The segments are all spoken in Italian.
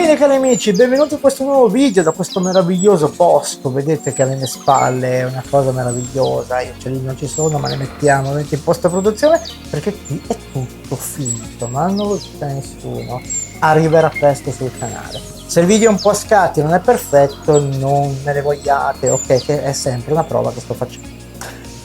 Bene cari amici, benvenuti in questo nuovo video da questo meraviglioso bosco. Vedete che alle mie spalle è una cosa meravigliosa. Io ce li non ci sono, ma le mettiamo ovviamente in post produzione perché qui è tutto finito, ma non lo sa nessuno. Arriverà presto sul canale. Se il video è un po' a scatti, non è perfetto, non me ne vogliate, ok, che è sempre una prova che sto facendo.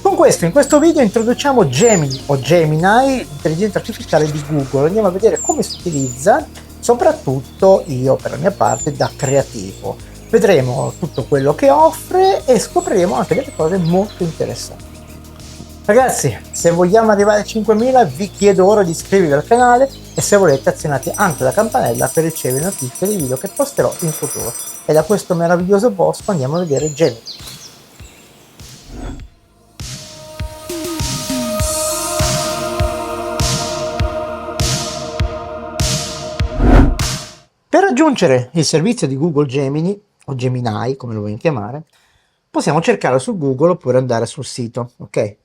Con questo, in questo video introduciamo Gemini o Gemini, l'intelligenza artificiale di Google. Andiamo a vedere come si utilizza, soprattutto io per la mia parte da creativo. Vedremo tutto quello che offre e scopriremo anche delle cose molto interessanti. Ragazzi, se vogliamo arrivare a 5.000 vi chiedo ora di iscrivervi al canale e se volete azionate anche la campanella per ricevere notifiche dei video che posterò in futuro. E da questo meraviglioso bosco andiamo a vedere Gemini. Per raggiungere il servizio di Google Gemini, o Gemini come lo vogliono chiamare, possiamo cercarlo su Google oppure andare sul sito, ok?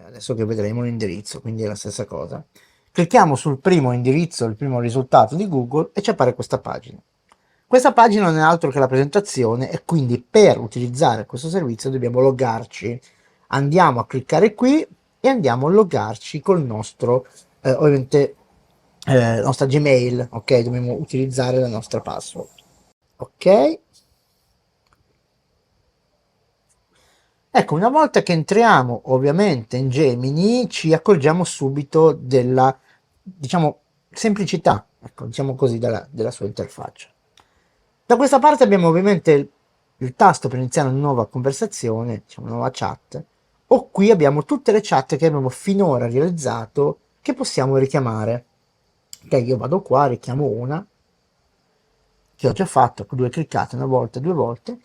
Adesso che vedremo l'indirizzo, quindi è la stessa cosa. Clicchiamo sul primo indirizzo, il primo risultato di Google e ci appare questa pagina. Questa pagina non è altro che la presentazione e quindi per utilizzare questo servizio dobbiamo loggarci. Andiamo a cliccare qui e andiamo a loggarci col nostro, ovviamente, la nostra Gmail, ok? Dobbiamo utilizzare la nostra password, ok? Ecco, una volta che entriamo ovviamente in Gemini ci accorgiamo subito della, diciamo, semplicità, ecco, diciamo così, della sua interfaccia. Da questa parte abbiamo ovviamente il tasto per iniziare una nuova conversazione, diciamo una nuova chat, o qui abbiamo tutte le chat che abbiamo finora realizzato che possiamo richiamare. Ok, io vado qua, richiamo una, che ho già fatto, con 2 cliccate, una volta, 2 volte,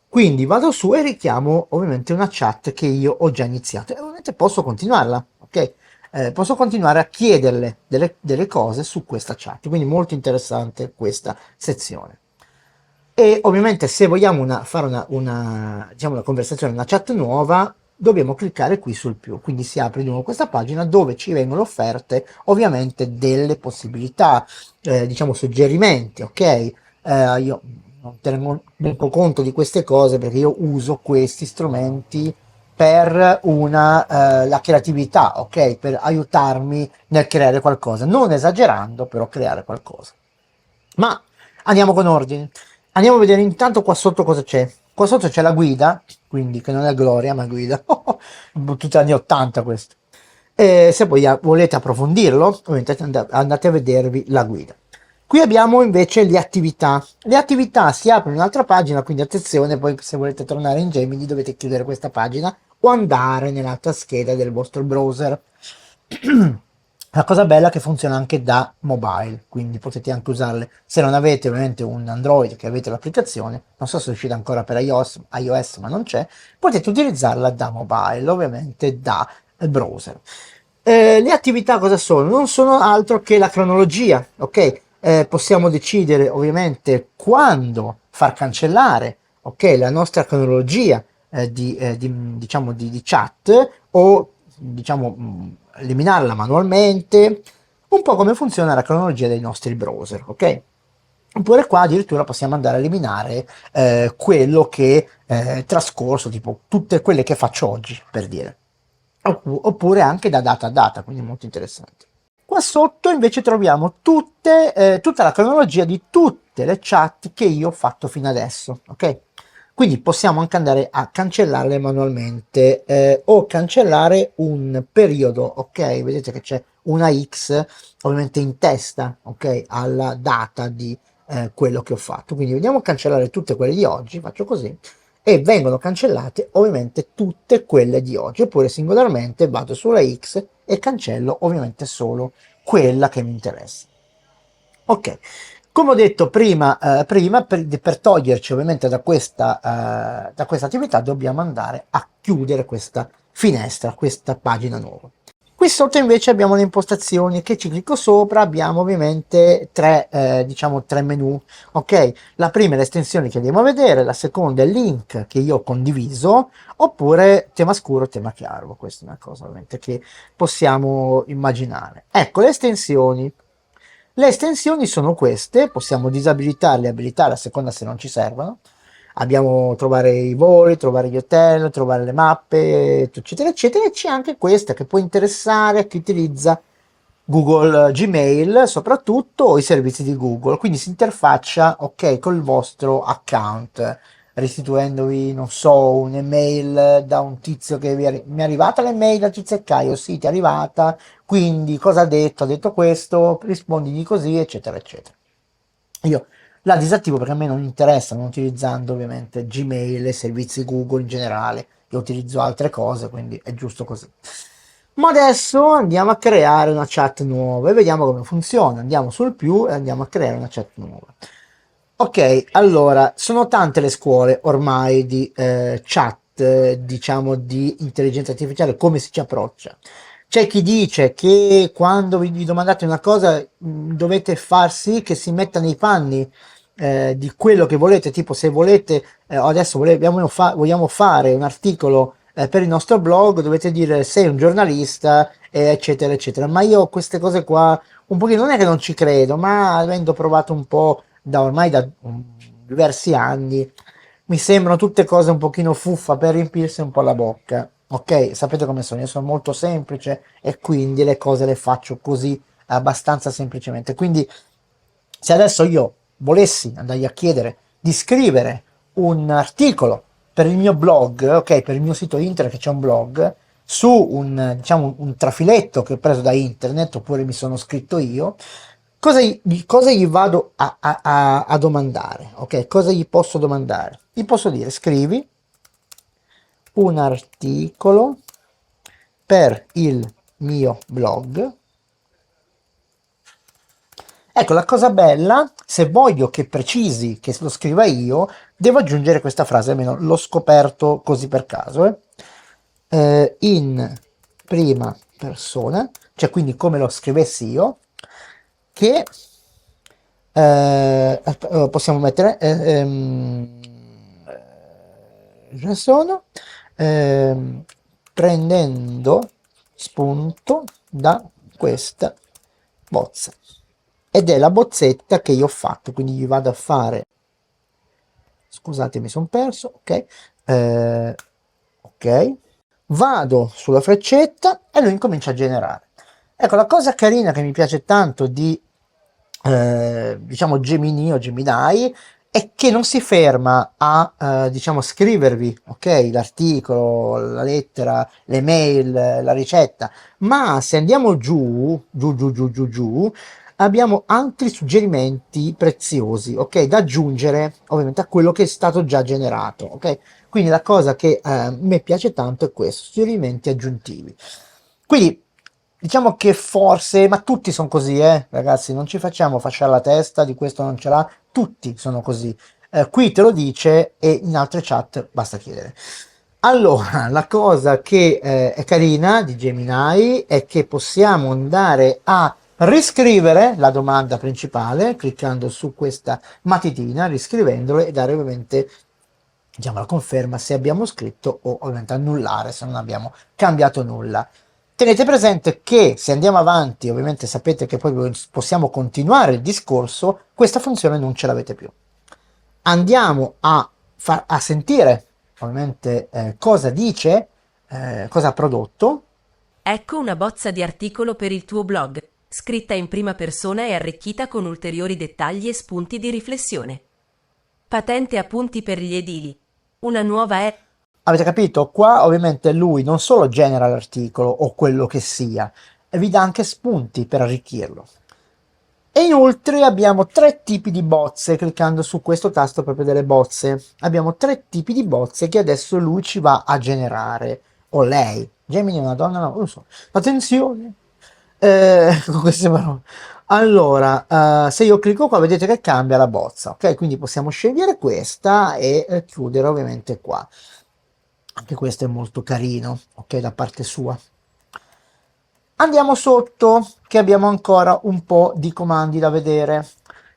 quindi vado su e richiamo ovviamente una chat che io ho già iniziato e ovviamente posso continuarla, ok? Posso continuare a chiederle delle cose su questa chat, quindi molto interessante questa sezione. E ovviamente se vogliamo fare diciamo una conversazione, una chat nuova, dobbiamo cliccare qui sul più, quindi si apre di nuovo questa pagina dove ci vengono offerte ovviamente delle possibilità, diciamo suggerimenti, ok? Io non tengo molto conto di queste cose perché io uso questi strumenti per la creatività, ok? Per aiutarmi nel creare qualcosa, non esagerando, però creare qualcosa. Ma andiamo con ordine. Andiamo a vedere intanto qua sotto cosa c'è. Qua sotto c'è la guida, quindi che non è Gloria, ma guida. Tutti anni 80 questo. E se poi volete approfondirlo, ovviamente andate a vedervi la guida. Qui abbiamo invece le attività. Le attività si aprono in un'altra pagina, quindi attenzione, poi se volete tornare in Gemini dovete chiudere questa pagina o andare nell'altra scheda del vostro browser. La cosa bella è che funziona anche da mobile, quindi potete anche usarle. Se non avete ovviamente un Android che avete l'applicazione, non so se è uscita ancora per iOS ma non c'è, potete utilizzarla da mobile, ovviamente da browser. Le attività cosa sono? Non sono altro che la cronologia, ok? Possiamo decidere ovviamente quando far cancellare, ok, la nostra cronologia diciamo di chat o diciamo eliminarla manualmente, un po' come funziona la cronologia dei nostri browser, ok? Oppure qua addirittura possiamo andare a eliminare quello che è trascorso, tipo tutte quelle che faccio oggi, per dire. Oppure anche da data a data, quindi molto interessante. Qua sotto invece troviamo tutta la cronologia di tutte le chat che io ho fatto fino adesso, ok? Quindi possiamo anche andare a cancellarle manualmente o cancellare un periodo, ok? Vedete che c'è una X ovviamente in testa, ok? Alla data di quello che ho fatto. Quindi vediamo a cancellare tutte quelle di oggi, faccio così, e vengono cancellate ovviamente tutte quelle di oggi, oppure singolarmente vado sulla X e cancello ovviamente solo quella che mi interessa. Ok, come ho detto prima, per toglierci ovviamente da questa attività dobbiamo andare a chiudere questa finestra, questa pagina nuova. Qui sotto invece abbiamo le impostazioni che ci clicco sopra, abbiamo ovviamente diciamo tre menu, ok? La prima è l'estensione che andiamo a vedere, la seconda è il link che io ho condiviso, oppure tema scuro, tema chiaro, questa è una cosa ovviamente che possiamo immaginare. Ecco, le estensioni. Le estensioni sono queste, possiamo disabilitarle e abilitarle a seconda se non ci servono. Abbiamo trovare i voli, trovare gli hotel, trovare le mappe, eccetera, eccetera. E c'è anche questa che può interessare a chi utilizza Google Gmail, soprattutto, o i servizi di Google. Quindi si interfaccia, ok, col vostro account, restituendovi, non so, un'email da un tizio che mi è arrivata l'email da Tizio e Caio, sì, ti è arrivata, quindi cosa ha detto? Ha detto questo, rispondigli così, eccetera, eccetera. Io la disattivo perché a me non interessa, non utilizzando ovviamente Gmail e servizi Google in generale, io utilizzo altre cose, quindi è giusto così. Ma adesso andiamo a creare una chat nuova e vediamo come funziona. Andiamo sul più e andiamo a creare una chat nuova. Ok, allora, sono tante le scuole ormai di chat, diciamo di intelligenza artificiale, come si ci approccia. C'è chi dice che quando vi domandate una cosa dovete far sì che si metta nei panni di quello che volete, tipo se volete, adesso vogliamo fare un articolo per il nostro blog, dovete dire sei un giornalista, eccetera, eccetera. Ma io queste cose qua, un pochino, non è che non ci credo, ma avendo provato un po' ormai da diversi anni, mi sembrano tutte cose un pochino fuffa per riempirsi un po' la bocca. Ok, sapete come sono, io sono molto semplice e quindi le cose le faccio così abbastanza semplicemente. Quindi se adesso io volessi andargli a chiedere di scrivere un articolo per il mio blog, ok, per il mio sito internet che c'è un blog, su un, diciamo, un trafiletto che ho preso da internet oppure mi sono scritto io, cosa gli vado a domandare? Ok, cosa gli posso domandare? Gli posso dire scrivi un articolo per il mio blog. Ecco, la cosa bella, se voglio che precisi che lo scriva io, devo aggiungere questa frase, almeno l'ho scoperto così per caso, in prima persona, cioè quindi come lo scrivessi io, che possiamo mettere, ce ne sono, ehm, prendendo spunto da questa bozza. Ed è la bozzetta che io ho fatto, quindi gli vado a fare, scusate, mi sono perso, ok, ok, vado sulla freccetta e lui incomincia a generare. Ecco, la cosa carina che mi piace tanto di, diciamo, Gemini o Gemini è che non si ferma a, diciamo, scrivervi, ok, l'articolo, la lettera, l'email, la ricetta, ma se andiamo giù, abbiamo altri suggerimenti preziosi, ok, da aggiungere ovviamente a quello che è stato già generato, ok? Quindi la cosa che a me piace tanto è questo, suggerimenti aggiuntivi. Quindi diciamo che forse, ma tutti sono così, ragazzi, non ci facciamo fasciare la testa, di questo non ce l'ha, tutti sono così. Qui te lo dice e in altre chat basta chiedere. Allora, la cosa che è carina di Gemini è che possiamo andare a riscrivere la domanda principale cliccando su questa matitina, riscrivendolo e dare ovviamente diciamo, la conferma se abbiamo scritto o ovviamente annullare se non abbiamo cambiato nulla. Tenete presente che se andiamo avanti, ovviamente sapete che poi possiamo continuare il discorso, questa funzione non ce l'avete più. Andiamo a sentire ovviamente cosa dice, cosa ha prodotto. Ecco una bozza di articolo per il tuo blog, scritta in prima persona e arricchita con ulteriori dettagli e spunti di riflessione. Patente appunti per gli edili. Una nuova è... Avete capito? Qua ovviamente lui non solo genera l'articolo o quello che sia, e vi dà anche spunti per arricchirlo. E inoltre abbiamo tre tipi di bozze, cliccando su questo tasto proprio delle bozze. Abbiamo tre tipi di bozze che adesso lui ci va a generare. O lei. Gemini è una donna? No, non lo so. Attenzione. Con queste parole. Allora, se io clicco qua vedete che cambia la bozza, ok? Quindi possiamo scegliere questa e chiudere ovviamente qua. Anche questo è molto carino, ok, da parte sua. Andiamo sotto, che abbiamo ancora un po' di comandi da vedere.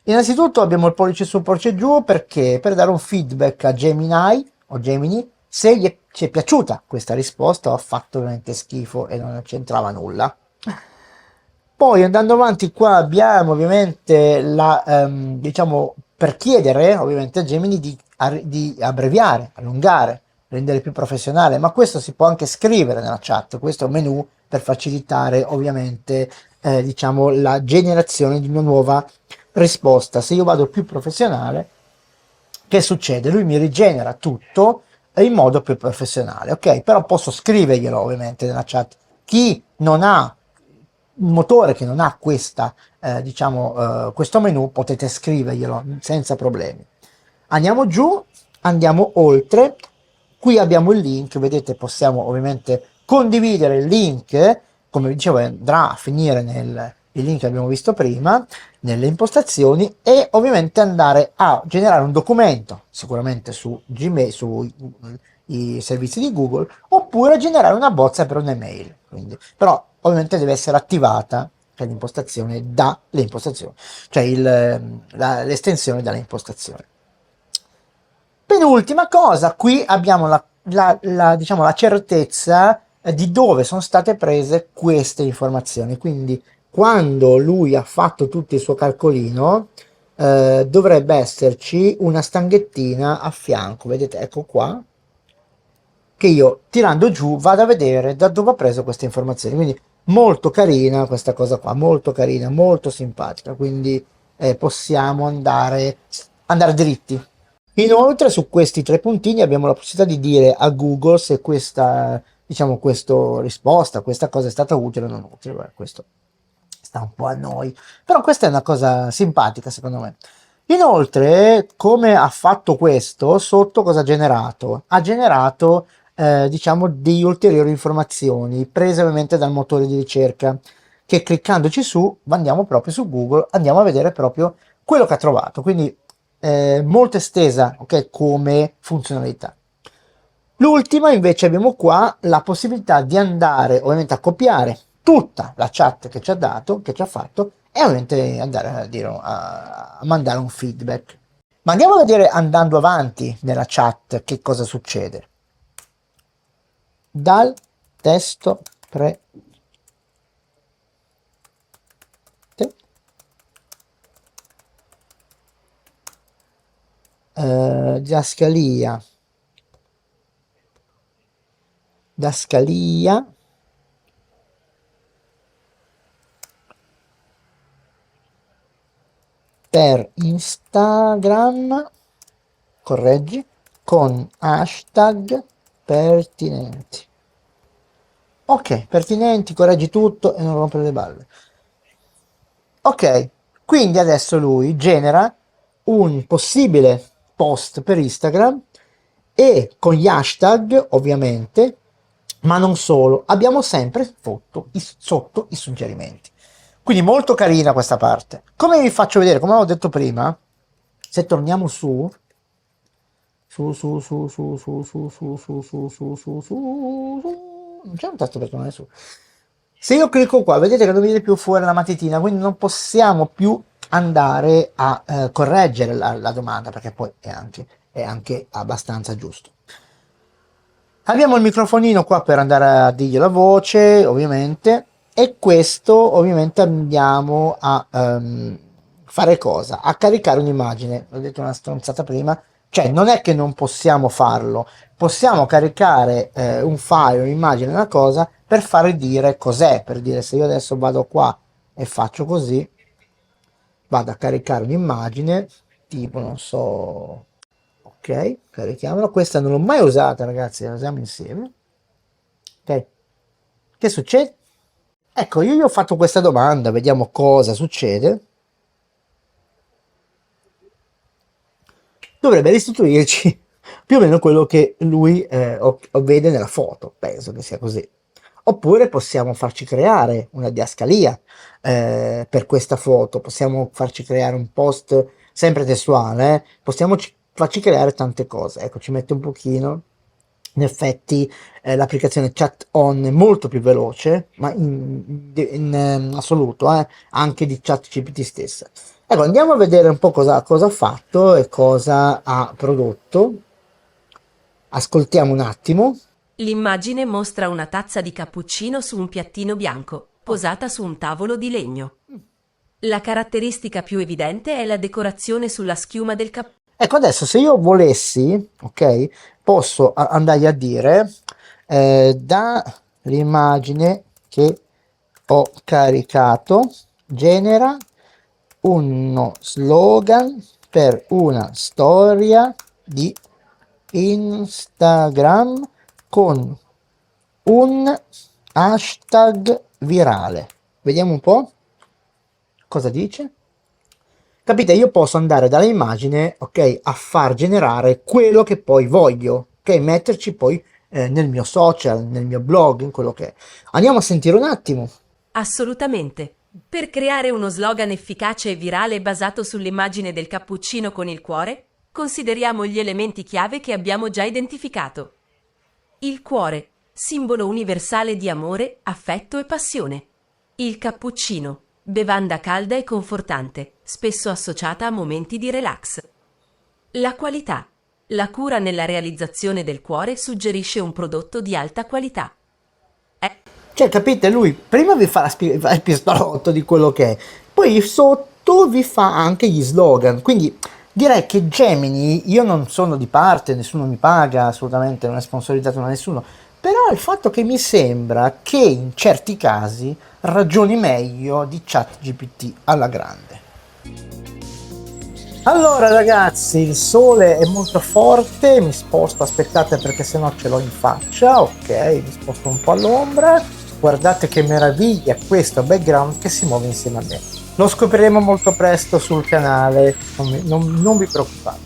Innanzitutto abbiamo il pollice su, pollice giù, perché? Per dare un feedback a Gemini o Gemini se ci è piaciuta questa risposta o ha fatto veramente schifo e non c'entrava nulla. Poi andando avanti qua abbiamo ovviamente diciamo, per chiedere ovviamente a Gemini di abbreviare, allungare, rendere più professionale, ma questo si può anche scrivere nella chat, questo è un menu per facilitare ovviamente diciamo, la generazione di una nuova risposta. Se io vado più professionale, che succede? Lui mi rigenera tutto in modo più professionale, ok? Però posso scriverglielo ovviamente nella chat. Chi non ha un motore che non ha questa, diciamo, questo menu, potete scriverglielo senza problemi. Andiamo giù, andiamo oltre. Qui abbiamo il link, vedete, possiamo ovviamente condividere il link, come vi dicevo, andrà a finire nel il link che abbiamo visto prima, nelle impostazioni, e ovviamente andare a generare un documento, sicuramente su Gmail, sui servizi di Google, oppure generare una bozza per un'email. Quindi, però ovviamente deve essere attivata cioè l'impostazione dalle impostazioni, cioè l'estensione dalle impostazioni. Penultima cosa, qui abbiamo diciamo, la certezza di dove sono state prese queste informazioni. Quindi quando lui ha fatto tutto il suo calcolino, dovrebbe esserci una stanghettina a fianco. Vedete, ecco qua, che io tirando giù vado a vedere da dove ho preso queste informazioni. Quindi molto carina questa cosa qua, molto carina, molto simpatica. Quindi possiamo andare dritti. Inoltre su questi tre puntini abbiamo la possibilità di dire a Google se questa, diciamo, questa risposta, questa cosa è stata utile o non utile. Beh, questo sta un po' a noi, però questa è una cosa simpatica secondo me. Inoltre, come ha fatto questo, sotto cosa ha generato? Ha generato, diciamo, di ulteriori informazioni prese ovviamente dal motore di ricerca, che cliccandoci su, andiamo proprio su Google, andiamo a vedere proprio quello che ha trovato. Quindi molto estesa, ok, come funzionalità. L'ultima invece abbiamo qua la possibilità di andare ovviamente a copiare tutta la chat che ci ha dato, che ci ha fatto, e ovviamente andare a mandare un feedback. Ma andiamo a vedere andando avanti nella chat che cosa succede. Dal testo pre didascalia dascalia per Instagram, correggi, con hashtag pertinenti. Ok, pertinenti, correggi tutto e non rompere le balle. Ok, quindi adesso lui genera un possibile post per Instagram e con gli hashtag, ovviamente, ma non solo, abbiamo sempre sotto i suggerimenti. Quindi molto carina questa parte. Come vi faccio vedere, come avevo detto prima, se torniamo non c'è un tasto per tornare su. Se io clicco qua, vedete che non viene più fuori la matitina, quindi non possiamo più andare a correggere la domanda, perché poi è anche abbastanza giusto. Abbiamo il microfonino qua per andare a dirgli la voce, ovviamente, e questo ovviamente andiamo a fare cosa? A caricare un'immagine. Ho detto una stronzata prima, cioè non è che non possiamo farlo, possiamo caricare un file, un'immagine, una cosa per fare dire cos'è, per dire se io adesso vado qua e faccio così, vado a caricare un'immagine, tipo non so, ok, carichiamola, questa non l'ho mai usata ragazzi, la usiamo insieme, ok, che succede? Ecco, io gli ho fatto questa domanda, vediamo cosa succede. Dovrebbe restituirci più o meno quello che lui vede nella foto, penso che sia così. Oppure possiamo farci creare una didascalia per questa foto, possiamo farci creare un post sempre testuale, possiamo farci creare tante cose. Ecco, ci mette un pochino. In effetti l'applicazione Chat On è molto più veloce, ma in assoluto, anche di ChatGPT stessa. Ecco, andiamo a vedere un po' cosa ha fatto e cosa ha prodotto. Ascoltiamo un attimo. L'immagine mostra una tazza di cappuccino su un piattino bianco. posata su un tavolo di legno. La caratteristica più evidente è la decorazione sulla schiuma del cappuccio. Ecco, adesso se io volessi, ok, posso andare a dire dall'immagine che ho caricato, genera uno slogan per una storia di Instagram con un hashtag virale. Vediamo un po' cosa dice. Capite? Io posso andare dall'immagine, ok, a far generare quello che poi voglio, ok, metterci poi nel mio social, nel mio blog, in quello che è. Andiamo a sentire un attimo. Assolutamente. Per creare uno slogan efficace e virale basato sull'immagine del cappuccino con il cuore, consideriamo gli elementi chiave che abbiamo già identificato. Il cuore, simbolo universale di amore, affetto e passione. Il cappuccino, bevanda calda e confortante, spesso associata a momenti di relax. La qualità. La cura nella realizzazione del cuore suggerisce un prodotto di alta qualità. Cioè, capite, lui prima vi fa il pistolotto di quello che è, poi sotto vi fa anche gli slogan. Quindi direi che Gemini, io non sono di parte, nessuno mi paga, assolutamente non è sponsorizzato da nessuno, però il fatto che mi sembra che in certi casi ragioni meglio di ChatGPT alla grande. Allora ragazzi, il sole è molto forte, mi sposto, aspettate perché sennò ce l'ho in faccia, ok, mi sposto un po' all'ombra, guardate che meraviglia questo background che si muove insieme a me. Lo scopriremo molto presto sul canale, non vi preoccupate.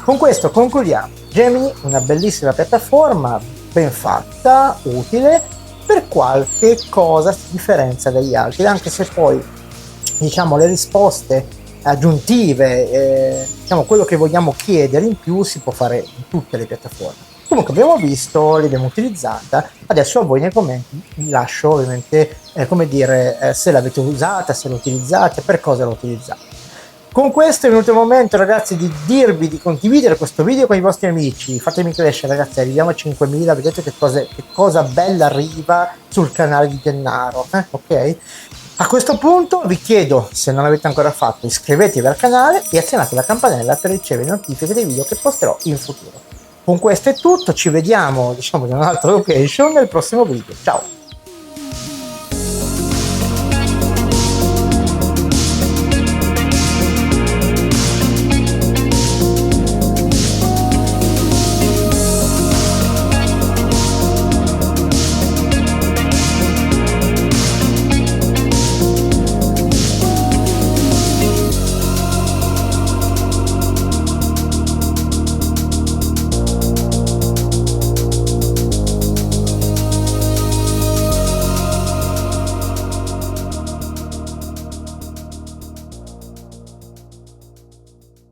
Con questo concludiamo. Gemini, una bellissima piattaforma, ben fatta, utile, per qualche cosa si differenzia dagli altri, anche se poi diciamo le risposte aggiuntive, diciamo quello che vogliamo chiedere in più si può fare in tutte le piattaforme. Comunque abbiamo visto, l'abbiamo utilizzata, adesso a voi nei commenti vi lascio ovviamente come dire se l'avete usata, se la utilizzate, per cosa la utilizzate. Con questo è venuto il momento ragazzi di dirvi di condividere questo video con i vostri amici, fatemi crescere ragazzi, arriviamo a 5.000, vedete che cosa bella arriva sul canale di Gennaro, ok? A questo punto vi chiedo, se non l'avete ancora fatto, iscrivetevi al canale e azionate la campanella per ricevere notifiche dei video che posterò in futuro. Con questo è tutto, ci vediamo diciamo in un'altra location nel prossimo video, ciao!